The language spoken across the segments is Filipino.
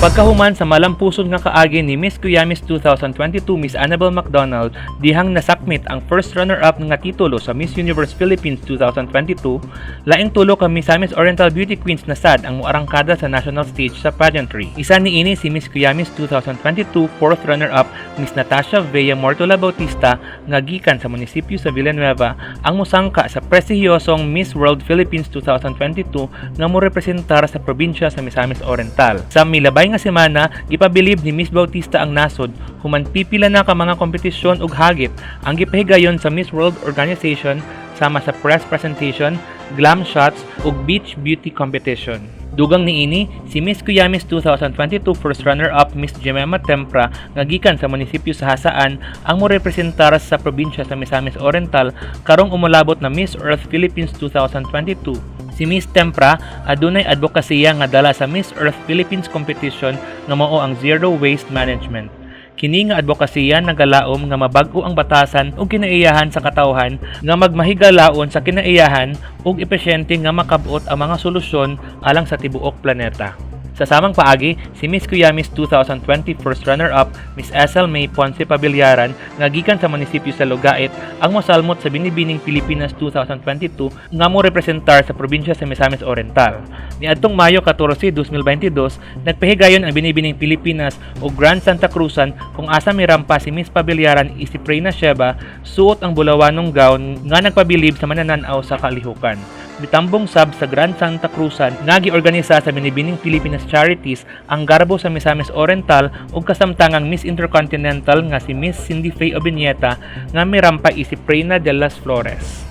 Pagkahuman sa malampusod nga kaagi ni Miss Cuyamis 2022 Miss Annabel McDonald, dihang nasakmit ang first runner-up nga titulo sa Miss Universe Philippines 2022, laing tulo ka Misamis Oriental Beauty Queens na sad ang muarangkada sa national stage sa pageantry. Isa niini si Miss Cuyamis 2022 fourth runner-up Miss Natasha Vea Mortola Bautista nga gikan sa munisipyo sa Villanueva ang musangka sa prestihiyosong Miss World Philippines 2022 nga morepresentar sa probinsya sa Misamis Oriental. Sa milabay nga semana, gipabilib ni Miss Bautista ang nasod human pipila na ka mga kompetisyon ug hagit ang gipahigayon sa Miss World Organization sama sa press presentation, glam shots ug beach beauty competition. Dugang niini, si Miss Cuyamis 2022 first runner-up Miss Jemima Tempra nga gikan sa munisipyo sa Hasaan ang morepresentar sa probinsya sa Misamis Oriental karong umulabot na Miss Earth Philippines 2022. Si Miss Tempra adunay advokasya nga dala sa Miss Earth Philippines competition nga mao ang Zero Waste Management. Kini nga advokasya nagalaom nga mabag-o ang batasan ug kinaiyahan sa katawhan nga magmahigalaon sa kinaiyahan ug epesyente nga makabot ang mga solusyon alang sa tibuok planeta. Sa samang paagi, si Miss Cuyamis 2020 first runner-up Miss Ethel May Ponce Pabilyaran nga gikan sa munisipyo sa Lugait ang mosalmot sa Binibining Pilipinas 2022 nga mo representar sa probinsya sa Misamis Oriental. Niadtong Mayo 14, 2022, nagpahigayon ang Binibining Pilipinas o Grand Santa Cruzan kung asa mirampa si Miss Pabilyaran isip Reyna Sheba suot ang bulawanong gown nga nagpabilib sa manananaw sa kalihukan. Mitambong sab sa Grand Santa Cruzan nga giorganisa sa Binibining Pilipinas Charities ang garbo sa Misamis Oriental ug kasamtangang Miss Intercontinental nga si Miss Cindy Faye Obinieta nga mirampa isip Reyna de las Flores.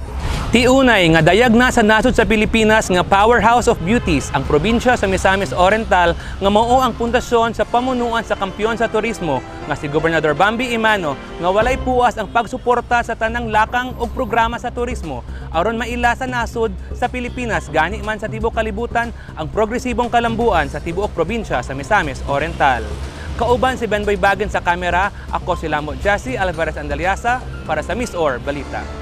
Tiunay nga dayag na sa nasod sa Pilipinas nga powerhouse of beauties ang probinsya sa Misamis Oriental nga mao ang pundasyon sa pamunuan sa kampiyon sa turismo nga si Gobernador Bambi Imano nga walay puas ang pagsuporta sa tanang lakang ug programa sa turismo aron maila sa nasod sa Pilipinas gani man sa tibuok kalibutan ang progresibong kalambuan sa tibuok probinsya sa Misamis Oriental. Kauban si Benboy Bagen sa kamera, ako si Lamo Jassy Alvarez Andaliasa para sa Miss Or Balita.